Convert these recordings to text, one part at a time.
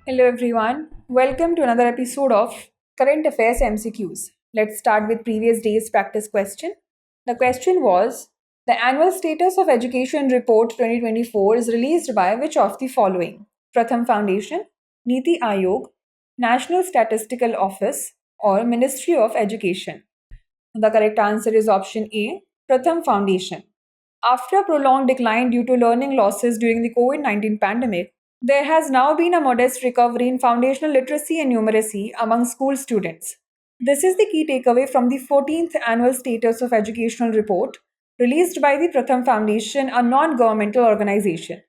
Hello everyone. Welcome to another episode of Current Affairs MCQs. Let's start with previous day's practice question. The question was the annual status of education report 2024 is released by which of the following? Pratham Foundation, Niti Aayog, National Statistical Office, or Ministry of Education. The correct answer is option A, Pratham Foundation. After a prolonged decline due to learning losses during the COVID 19 pandemic, there has now been a modest recovery in foundational literacy and numeracy among school students. This is the key takeaway from the 14th Annual Status of Educational Report released by the Pratham Foundation, a non governmental organization.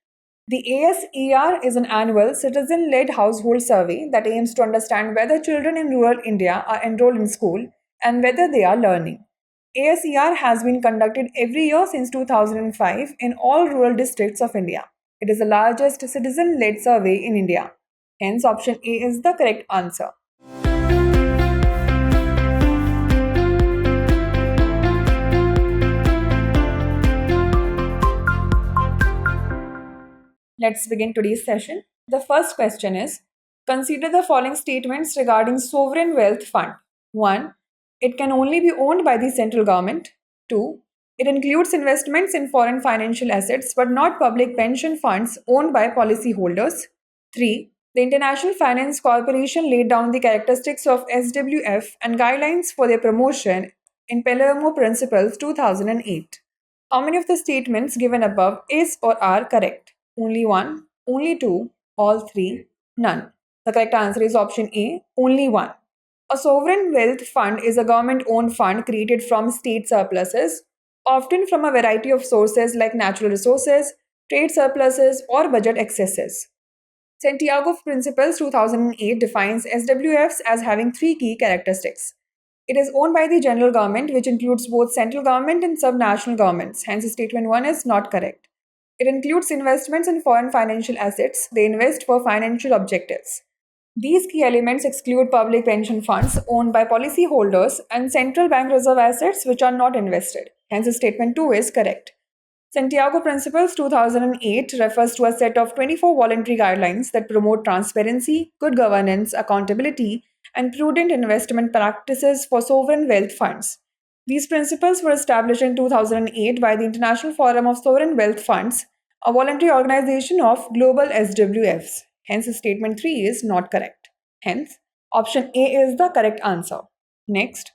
The ASER is an annual citizen led household survey that aims to understand whether children in rural India are enrolled in school and whether they are learning. ASER has been conducted every year since 2005 in all rural districts of India. It is the largest citizen led survey in India. Hence, option A is the correct answer. Let's begin today's session. The first question is consider the following statements regarding sovereign wealth fund. 1. It can only be owned by the central government. 2. It includes investments in foreign financial assets but not public pension funds owned by policyholders. 3. The International Finance Corporation laid down the characteristics of SWF and guidelines for their promotion in Palermo Principles 2008. How many of the statements given above is or are correct? Only one, only two, all three, none. The correct answer is option A, only one. A sovereign wealth fund is a government owned fund created from state surpluses, often from a variety of sources like natural resources, trade surpluses, or budget excesses. Santiago Principles 2008 defines SWFs as having three key characteristics. It is owned by the general government, which includes both central government and subnational governments. Hence, statement 1 is not correct. It includes investments in foreign financial assets. They invest for financial objectives. These key elements exclude public pension funds owned by policyholders and central bank reserve assets which are not invested. Hence, statement 2 is correct. Santiago Principles 2008 refers to a set of 24 voluntary guidelines that promote transparency, good governance, accountability, and prudent investment practices for sovereign wealth funds. These principles were established in 2008 by the International Forum of Sovereign Wealth Funds, a voluntary organization of global SWFs. Hence, statement 3 is not correct. Hence, option A is the correct answer. Next,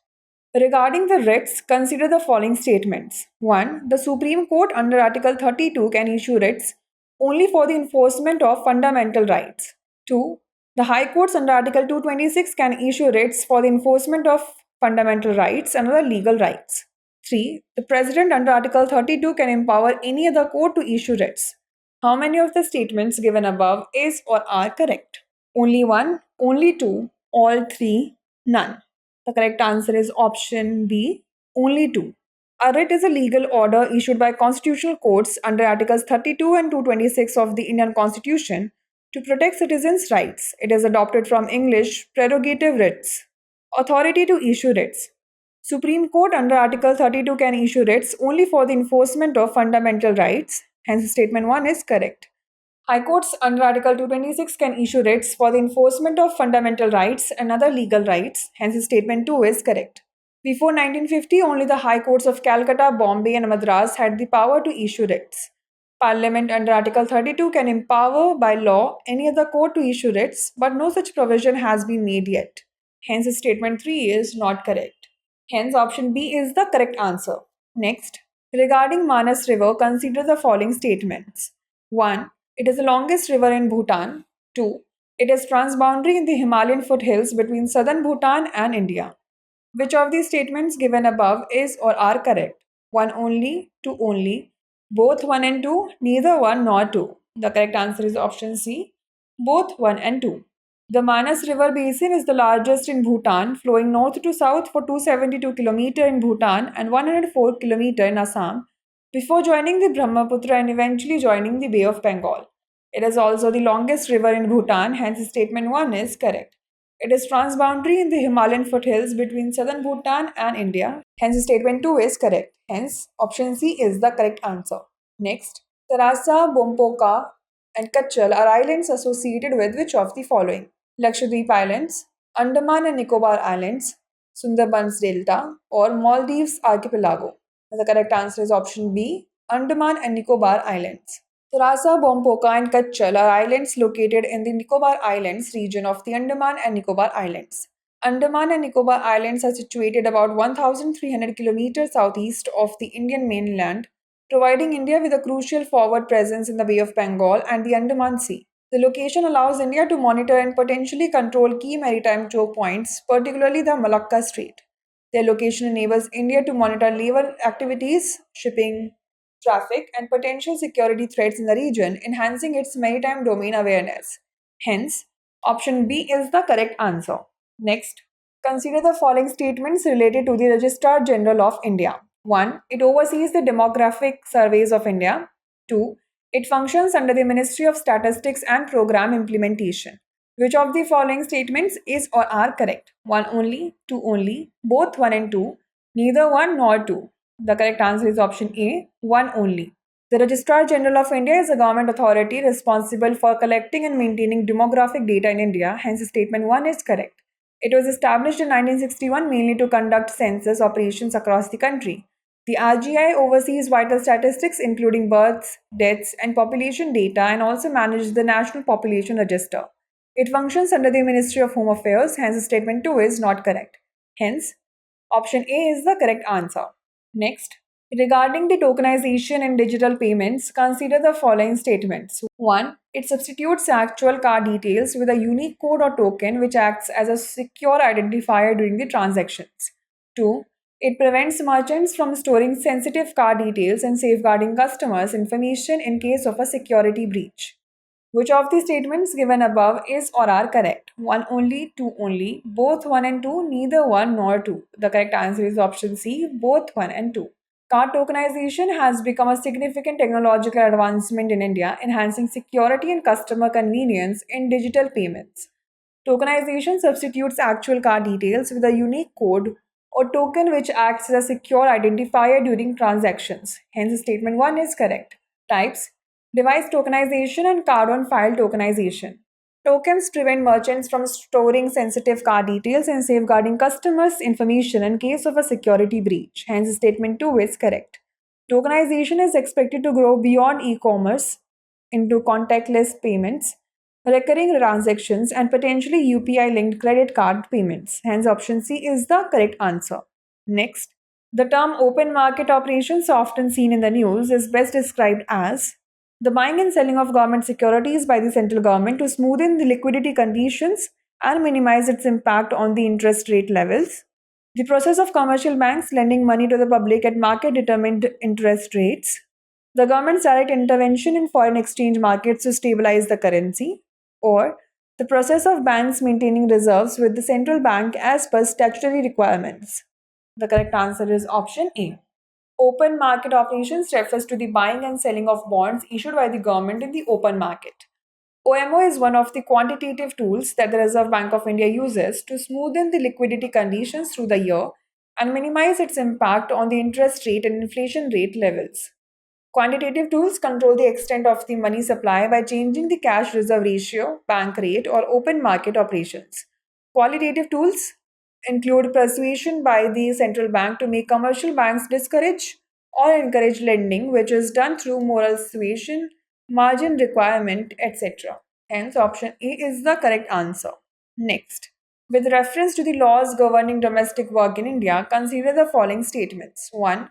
regarding the writs, consider the following statements. 1. The Supreme Court under Article 32 can issue writs only for the enforcement of fundamental rights. 2. The High Courts under Article 226 can issue writs for the enforcement of fundamental rights and other legal rights. 3. The President under Article 32 can empower any other court to issue writs. How many of the statements given above is or are correct? Only one, only two, all three, none. The correct answer is option B, only two. A writ is a legal order issued by constitutional courts under Articles 32 and 226 of the Indian Constitution to protect citizens' rights. It is adopted from English prerogative writs. Authority to issue writs. Supreme Court under Article 32 can issue writs only for the enforcement of fundamental rights. Hence, statement 1 is correct. High Courts under Article 226 can issue writs for the enforcement of fundamental rights and other legal rights. Hence, statement 2 is correct. Before 1950, only the High Courts of Calcutta, Bombay, and Madras had the power to issue writs. Parliament under Article 32 can empower by law any other court to issue writs, but no such provision has been made yet. Hence, statement 3 is not correct. Hence, option B is the correct answer. Next, regarding Manas River, consider the following statements. 1. It is the longest river in Bhutan. 2. It is transboundary in the Himalayan foothills between southern Bhutan and India. Which of these statements given above is or are correct? 1 only, 2 only, both 1 and 2, neither 1 nor 2. The correct answer is option C, both 1 and 2. The Manas River basin is the largest in Bhutan, flowing north to south for 272 km in Bhutan and 104 km in Assam, before joining the Brahmaputra and eventually joining the Bay of Bengal. It is also the longest river in Bhutan, hence statement 1 is correct. It is transboundary in the Himalayan foothills between southern Bhutan and India, hence statement 2 is correct. Hence, option C is the correct answer. Next, Tarasa Bompoka and Kachal are islands associated with which of the following? Lakshadweep Islands, Andaman and Nicobar Islands, Sundarbans Delta, or Maldives Archipelago? The correct answer is option B, Andaman and Nicobar Islands. Terasa, Bompoka, and Kachal are islands located in the Nicobar Islands region of the Andaman and Nicobar Islands. Andaman and Nicobar Islands are situated about 1,300 kilometers southeast of the Indian mainland, providing India with a crucial forward presence in the Bay of Bengal and the Andaman Sea. The location allows India to monitor and potentially control key maritime choke points, particularly the Malacca Strait. Their location enables India to monitor naval activities, shipping, traffic, and potential security threats in the region, enhancing its maritime domain awareness. Hence, option B is the correct answer. Next, consider the following statements related to the Registrar General of India. 1. It oversees the demographic surveys of India. 2. It functions under the Ministry of Statistics and Program Implementation. Which of the following statements is or are correct? 1 only, 2 only, both 1 and 2, neither 1 nor 2. The correct answer is option A, 1 only. The Registrar General of India is a government authority responsible for collecting and maintaining demographic data in India, hence statement 1 is correct. It was established in 1961 mainly to conduct census operations across the country. The RGI oversees vital statistics including births, deaths, and population data and also manages the National Population Register. It functions under the Ministry of Home Affairs, hence statement 2 is not correct. Hence, option A is the correct answer. Next, regarding the tokenization in digital payments, consider the following statements. 1. It substitutes actual card details with a unique code or token which acts as a secure identifier during the transactions. 2. It prevents merchants from storing sensitive card details and safeguarding customers' information in case of a security breach. Which of the statements given above is or are correct? 1 only, 2 only, both 1 and 2, neither 1 nor 2. The correct answer is option C, both 1 and 2. Card tokenization has become a significant technological advancement in India, enhancing security and customer convenience in digital payments. Tokenization substitutes actual card details with a unique code or token which acts as a secure identifier during transactions. Hence, statement 1 is correct. Types: device tokenization and card on file tokenization. Tokens prevent merchants from storing sensitive card details and safeguarding customers' information in case of a security breach. Hence, statement 2 is correct. Tokenization is expected to grow beyond e commerce into contactless payments, recurring transactions, and potentially UPI linked credit card payments. Hence, option C is the correct answer. Next, the term open market operations, often seen in the news, is best described as the buying and selling of government securities by the central government to smoothen the liquidity conditions and minimize its impact on the interest rate levels. The process of commercial banks lending money to the public at market determined interest rates. The government's direct intervention in foreign exchange markets to stabilize the currency. Or the process of banks maintaining reserves with the central bank as per statutory requirements. The correct answer is option A. Open market operations refers to the buying and selling of bonds issued by the government in the open market. OMO is one of the quantitative tools that the Reserve Bank of India uses to smoothen the liquidity conditions through the year and minimize its impact on the interest rate and inflation rate levels. Quantitative tools control the extent of the money supply by changing the cash reserve ratio, bank rate, or open market operations. Qualitative tools include persuasion by the central bank to make commercial banks discourage or encourage lending, which is done through moral suasion, margin requirement, etc. Hence, option A is the correct answer. Next, with reference to the laws governing domestic work in India, consider the following statements. 1.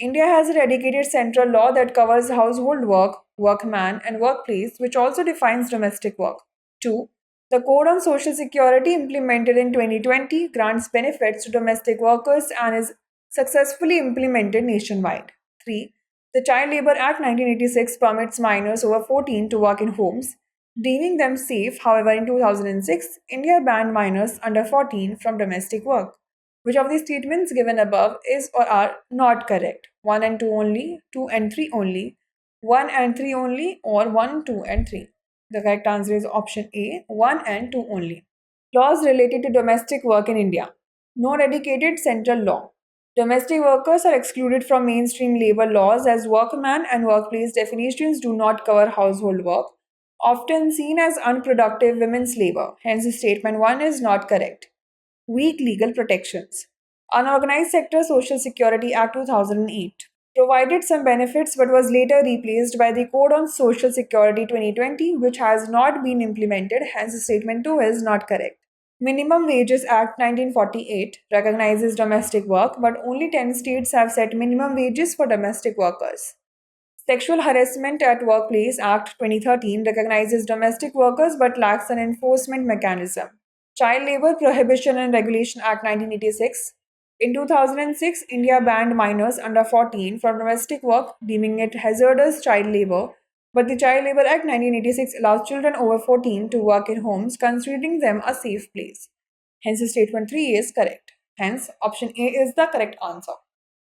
India has a dedicated central law that covers household work, workman, and workplace, which also defines domestic work. 2. The Code on Social Security implemented in 2020 grants benefits to domestic workers and is successfully implemented nationwide. 3. The Child Labour Act 1986 permits minors over 14 to work in homes, deeming them safe. However, in 2006, India banned minors under 14 from domestic work. Which of the statements given above is or are not correct? 1 and 2 only, 2 and 3 only, 1 and 3 only, or 1, 2 and 3? The correct answer is option A, 1 and 2 only. Laws related to domestic work in India. No dedicated central law. Domestic workers are excluded from mainstream labor laws as workman and workplace definitions do not cover household work. Often seen as unproductive women's labor. Hence, statement 1 is not correct. Weak legal protections. Unorganized Sector Social Security Act 2008 provided some benefits but was later replaced by the Code on Social Security 2020, which has not been implemented. Hence, statement 2 is not correct. Minimum Wages Act 1948 recognizes domestic work, but only 10 states have set minimum wages for domestic workers. Sexual Harassment at Workplace Act 2013 recognizes domestic workers but lacks an enforcement mechanism. Child Labor Prohibition and Regulation Act 1986. In 2006, India banned minors under 14 from domestic work, deeming it hazardous child labor. But the Child Labor Act 1986 allows children over 14 to work in homes, considering them a safe place. Hence, statement 3 is correct. Hence, option A is the correct answer.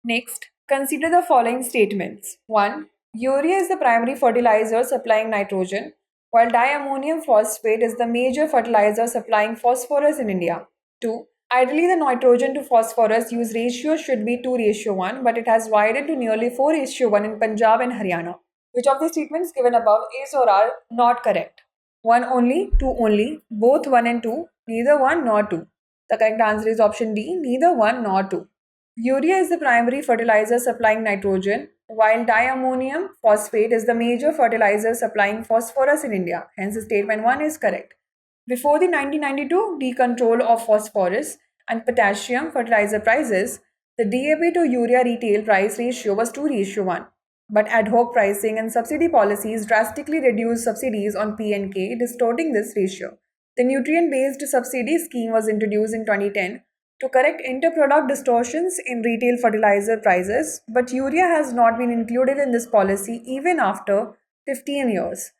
Next, consider the following statements. 1. Urea is the primary fertilizer supplying nitrogen, while diammonium phosphate is the major fertilizer supplying phosphorus in India. 2. Ideally, the nitrogen to phosphorus use ratio should be 2:1, but it has widened to nearly 4:1 in Punjab and Haryana. Which of the statements given above is or are not correct? 1 only, 2 only, both 1 and 2, neither 1 nor 2. The correct answer is option D, neither 1 nor 2. Urea is the primary fertilizer supplying nitrogen, while diammonium phosphate is the major fertilizer supplying phosphorus in India. Hence, statement 1 is correct. Before the 1992 decontrol of phosphorus and potassium fertilizer prices, the DAP to urea retail price ratio was 2:1. But ad hoc pricing and subsidy policies drastically reduced subsidies on P and K, distorting this ratio. The nutrient-based subsidy scheme was introduced in 2010 to correct inter-product distortions in retail fertilizer prices, but urea has not been included in this policy even after 15 years.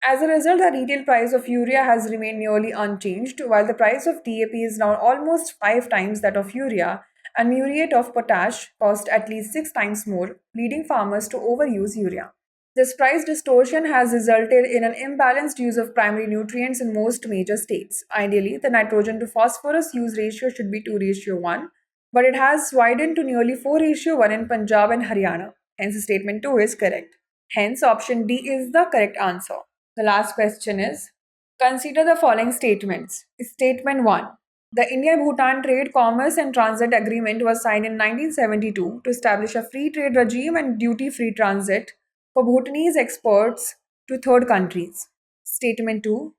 As a result, the retail price of urea has remained nearly unchanged, while the price of DAP is now almost 5 times that of urea, and muriate of potash cost at least 6 times more, leading farmers to overuse urea. This price distortion has resulted in an imbalanced use of primary nutrients in most major states. Ideally, the nitrogen to phosphorus use ratio should be 2:1, but it has widened to nearly 4:1 in Punjab and Haryana. Hence, statement 2 is correct. Hence, option D is the correct answer. The last question is, consider the following statements. Statement 1. The India-Bhutan Trade, Commerce and Transit Agreement was signed in 1972 to establish a free trade regime and duty-free transit for Bhutanese exports to third countries. Statement 2.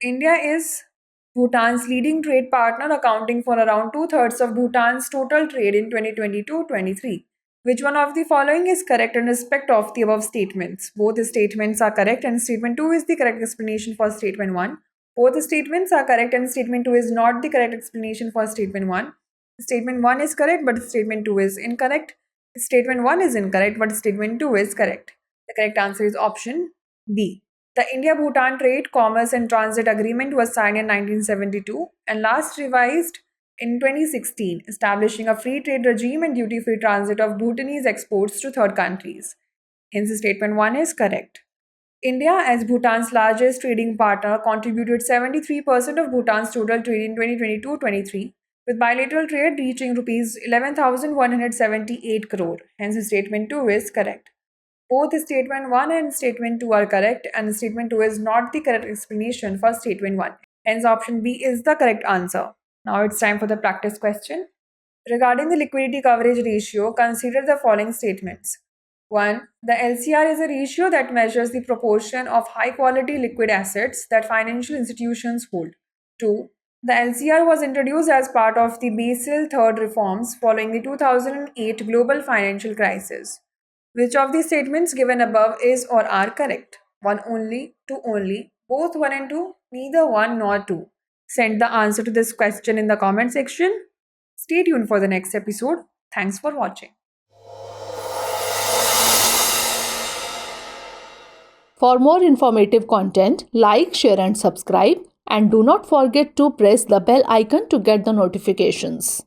India is Bhutan's leading trade partner, accounting for around 2/3 of Bhutan's total trade in 2022-23. Which one of the following is correct in respect of the above statements? Both the statements are correct and statement 2 is the correct explanation for statement 1. Both the statements are correct and statement 2 is not the correct explanation for statement 1. Statement 1 is correct but statement 2 is incorrect. Statement 1 is incorrect but statement 2 is correct. The correct answer is option B. The India-Bhutan Trade, Commerce and Transit Agreement was signed in 1972 and last revised in 2016, establishing a free trade regime and duty-free transit of Bhutanese exports to third countries. Hence, statement 1 is correct. India, as Bhutan's largest trading partner, contributed 73% of Bhutan's total trade in 2022-23, with bilateral trade reaching Rs 11,178 crore. Hence, statement 2 is correct. Both statement 1 and statement 2 are correct, and statement 2 is not the correct explanation for statement 1. Hence, option B is the correct answer. Now it's time for the practice question. Regarding the liquidity coverage ratio, consider the following statements. 1. The LCR is a ratio that measures the proportion of high-quality liquid assets that financial institutions hold. 2. The LCR was introduced as part of the Basel III reforms following the 2008 global financial crisis. Which of the statements given above is or are correct? 1 only, 2 only, both 1 and 2, neither 1 nor 2. Send the answer to this question in the comment section. Stay tuned for the next episode. Thanks for watching. For more informative content, like, share and subscribe, and do not forget to press the bell icon to get the notifications.